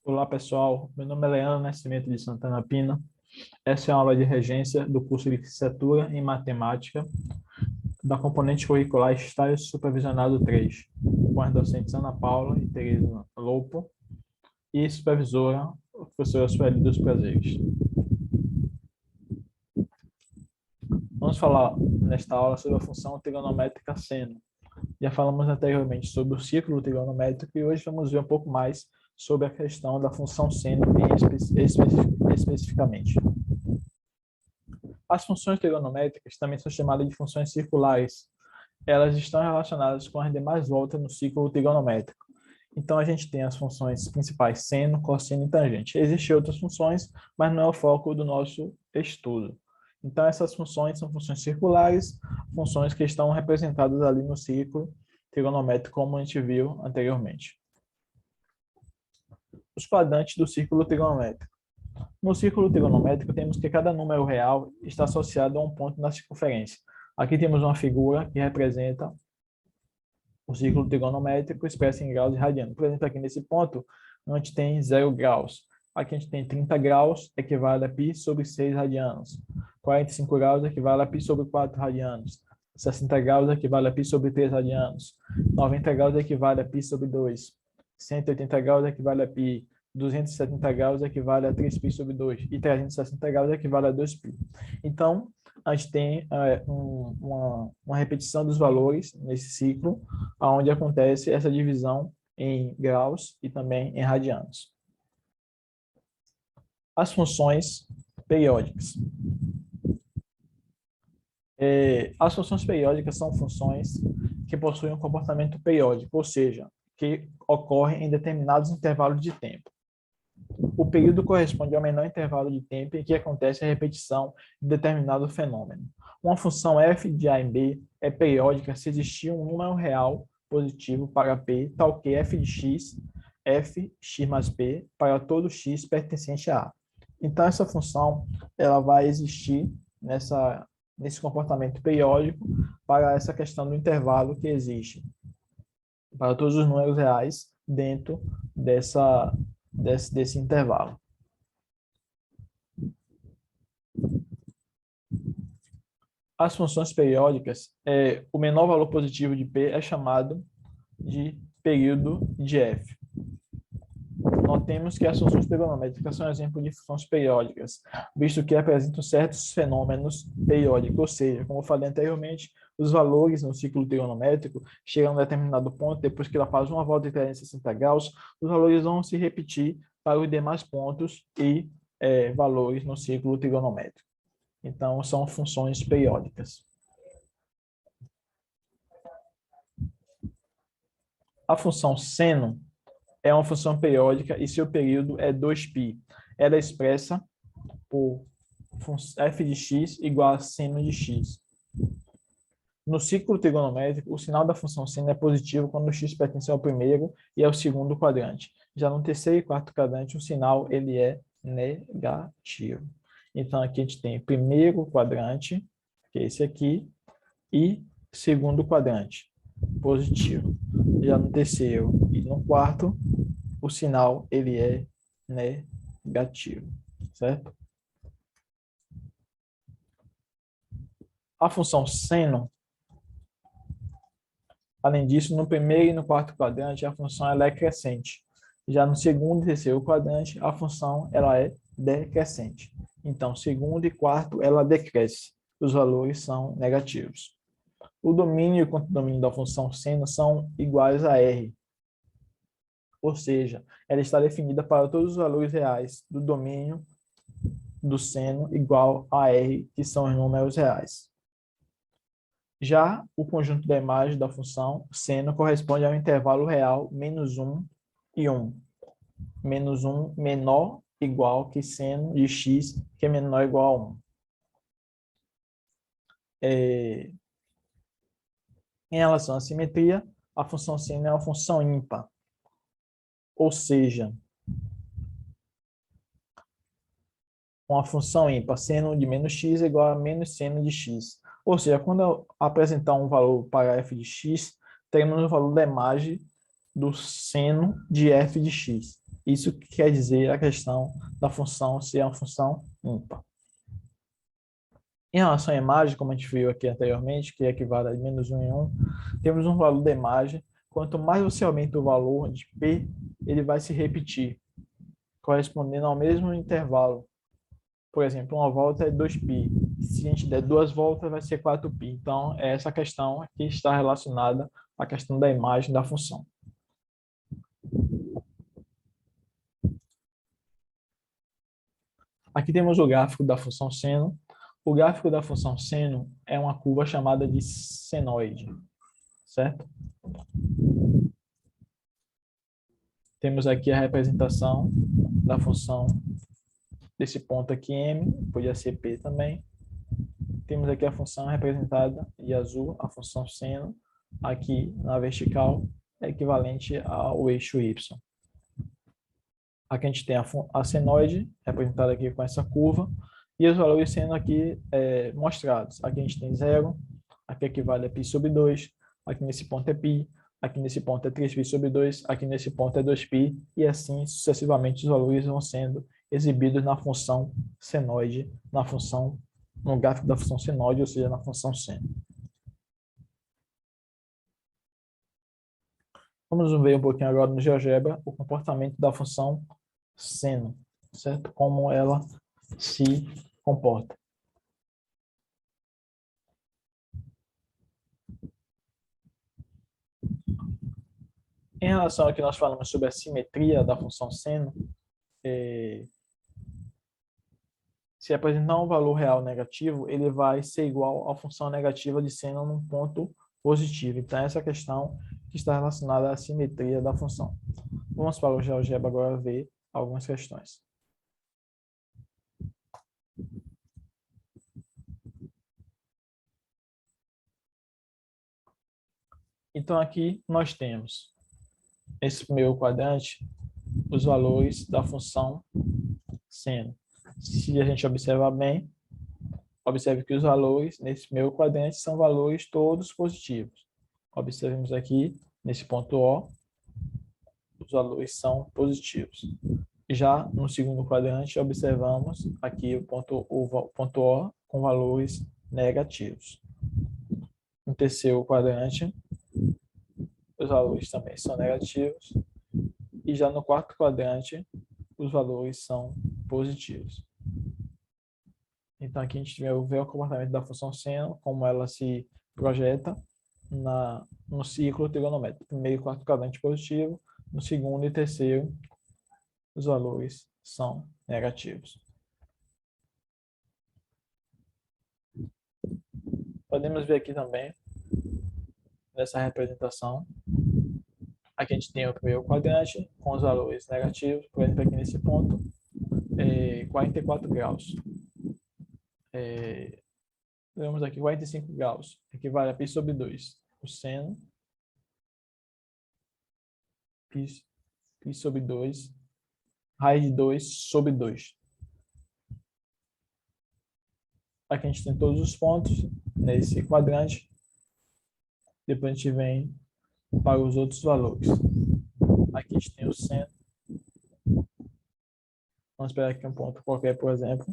Olá, pessoal. Meu nome é Leandro Nascimento de Santana Pina. Essa é a aula de regência do curso de Licenciatura em Matemática da componente curricular Estágio Supervisionado 3, com as docentes Ana Paula e Teresa Lopo e supervisora, a professora Sueli dos Prazeres. Vamos falar nesta aula sobre a função trigonométrica seno. Já falamos anteriormente sobre o círculo trigonométrico e hoje vamos ver um pouco mais sobre a questão da função seno especificamente. As funções trigonométricas também são chamadas de funções circulares. Elas estão relacionadas com as demais voltas no ciclo trigonométrico. Então, a gente tem as funções principais seno, cosseno e tangente. Existem outras funções, mas não é o foco do nosso estudo. Então, essas funções são funções circulares, funções que estão representadas ali no ciclo trigonométrico, como a gente viu anteriormente. Os quadrantes do círculo trigonométrico. No círculo trigonométrico, temos que cada número real está associado a um ponto na circunferência. Aqui temos uma figura que representa o círculo trigonométrico expresso em graus e radianos. Por exemplo, aqui nesse ponto, a gente tem 0 graus. Aqui a gente tem 30 graus, equivale a π sobre 6 radianos. 45 graus equivale a π sobre 4 radianos. 60 graus equivale a π sobre 3 radianos. 90 graus equivale a π sobre 2. 180 graus equivale a π. 270 graus equivale a 3π sobre 2. E 360 graus equivale a 2π. Então, a gente tem uma repetição dos valores nesse ciclo, onde acontece essa divisão em graus e também em radianos. As funções periódicas. As funções periódicas são funções que possuem um comportamento periódico, ou seja, que ocorrem em determinados intervalos de tempo. O período corresponde ao menor intervalo de tempo em que acontece a repetição de determinado fenômeno. Uma função f de a em b é periódica se existir um número real positivo para p, tal que f de x, f, x mais p, para todo x pertencente a A. Então, essa função ela vai existir nesse comportamento periódico para essa questão do intervalo que existe para todos os números reais dentro desse intervalo. As funções periódicas, o menor valor positivo de P é chamado de período de F. Notemos que as funções trigonométricas são exemplo de funções periódicas, visto que apresentam certos fenômenos periódicos, ou seja, como eu falei anteriormente, os valores no ciclo trigonométrico chegam a um determinado ponto, depois que ela faz uma volta de 360 graus, os valores vão se repetir para os demais pontos e valores no ciclo trigonométrico. Então, são funções periódicas. A função seno é uma função periódica e seu período é 2π. Ela é expressa por f de x igual a seno de x. No ciclo trigonométrico, o sinal da função seno é positivo quando o x pertence ao primeiro e ao segundo quadrante. Já no terceiro e quarto quadrante, o sinal ele é negativo. Então, aqui a gente tem primeiro quadrante, que é esse aqui, e segundo quadrante, positivo. Já no terceiro e no quarto, o sinal ele é negativo, certo? A função seno, além disso, no primeiro e no quarto quadrante, a função ela é crescente. Já no segundo e terceiro quadrante, a função ela é decrescente. Então, segundo e quarto, ela decresce. Os valores são negativos. O domínio e o contradomínio da função seno são iguais a R. Ou seja, ela está definida para todos os valores reais do domínio do seno igual a R, que são os números reais. Já o conjunto da imagem da função seno corresponde ao intervalo real menos 1 e 1. Menos 1 menor igual que seno de x, que é menor ou igual a 1. Em relação à simetria, a função seno é uma função ímpar. Ou seja, uma função ímpar, seno de menos x é igual a menos seno de x. Ou seja, quando eu apresentar um valor para f de x, teremos o valor da imagem do seno de f de x. Isso que quer dizer a questão da função se é uma função ímpar. Em relação à imagem, como a gente viu aqui anteriormente, que equivale a menos 1 em 1, temos um valor da imagem. Quanto mais você aumenta o valor de P, ele vai se repetir, correspondendo ao mesmo intervalo. Por exemplo, uma volta é 2π. Se a gente der 2 voltas, vai ser 4π. Então, é essa questão que está relacionada à questão da imagem da função. Aqui temos o gráfico da função seno. O gráfico da função seno é uma curva chamada de senoide, certo? Temos aqui a representação da função desse ponto aqui m, podia ser p também. Temos aqui a função representada de azul, a função seno, aqui na vertical, é equivalente ao eixo y. Aqui a gente tem a senoide, representada aqui com essa curva, e os valores sendo aqui mostrados. Aqui a gente tem 0, aqui equivale a π sobre 2, aqui nesse ponto é π, aqui nesse ponto é 3π sobre 2, aqui nesse ponto é 2π, e assim sucessivamente os valores vão sendo exibidos na função senoide, no gráfico da função senoide, ou seja, na função seno. Vamos ver um pouquinho agora no GeoGebra o comportamento da função seno, certo? Como ela se comporta. Em relação ao que nós falamos sobre a simetria da função seno, se apresentar um valor real negativo, ele vai ser igual à função negativa de seno num ponto positivo. Então, essa questão que está relacionada à simetria da função. Vamos para o GeoGebra agora ver algumas questões. Então, aqui nós temos, nesse primeiro quadrante, os valores da função seno. Se a gente observar bem, observe que os valores nesse primeiro quadrante são valores todos positivos. Observemos aqui, nesse ponto O, os valores são positivos. Já no segundo quadrante, observamos aqui o ponto O com valores negativos. No terceiro quadrante, os valores também são negativos. E já no quarto quadrante, os valores são positivos. Então, aqui a gente vê o comportamento da função seno, como ela se projeta no ciclo trigonométrico. Primeiro e quarto quadrante positivo, no segundo e terceiro, os valores são negativos. Podemos ver aqui também, nessa representação, aqui a gente tem o primeiro quadrante com os valores negativos, por exemplo, aqui nesse ponto, 44 graus. Vemos aqui 45 graus, equivale a π sobre 2. O seno, π sobre 2, raiz de 2 sobre 2. Aqui a gente tem todos os pontos nesse quadrante. Depois a gente vem para os outros valores. Aqui a gente tem o seno. Vamos pegar aqui um ponto qualquer, por exemplo.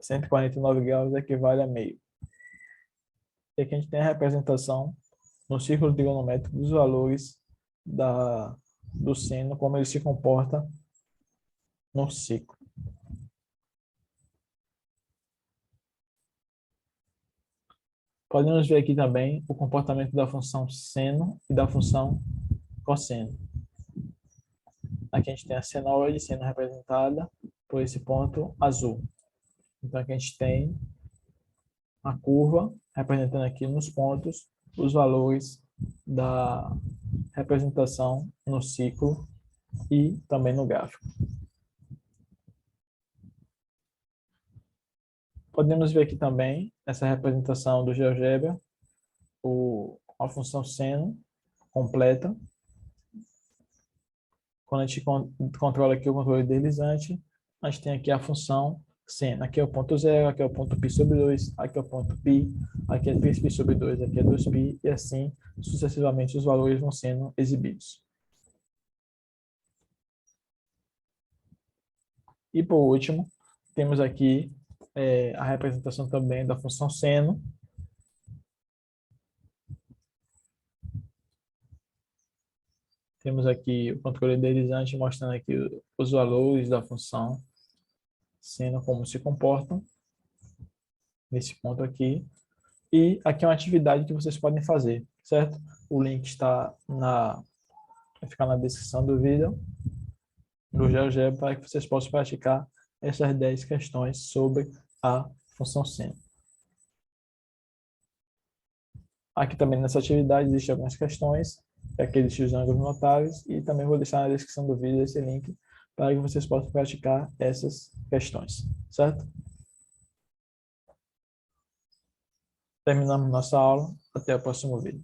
149 graus equivale a meio. E aqui a gente tem a representação no círculo trigonométrico dos valores do seno, como ele se comporta no ciclo. Podemos ver aqui também o comportamento da função seno e da função cosseno. Aqui a gente tem a senoide sendo representada por esse ponto azul. Então aqui a gente tem a curva representando aqui nos pontos os valores da representação no ciclo e também no gráfico. Podemos ver aqui também essa representação do GeoGebra, a função seno completa. Quando a gente controla aqui o controle deslizante, a gente tem aqui a função seno. Aqui é o ponto zero, aqui é o ponto π sobre 2, aqui é o ponto π, aqui é 3π sobre 2, aqui é 2π, e assim sucessivamente os valores vão sendo exibidos. E por último, temos aqui a representação também da função seno. Temos aqui o controle deslizante mostrando aqui os valores da função seno, como se comportam nesse ponto aqui. E aqui é uma atividade que vocês podem fazer, certo? O link vai ficar na descrição do vídeo, no GeoGebra, para que vocês possam praticar essas 10 questões sobre a função seno. Aqui também nessa atividade existem algumas questões, aqueles os ângulos notáveis, e também vou deixar na descrição do vídeo esse link para que vocês possam praticar essas questões, certo? Terminamos nossa aula. Até o próximo vídeo.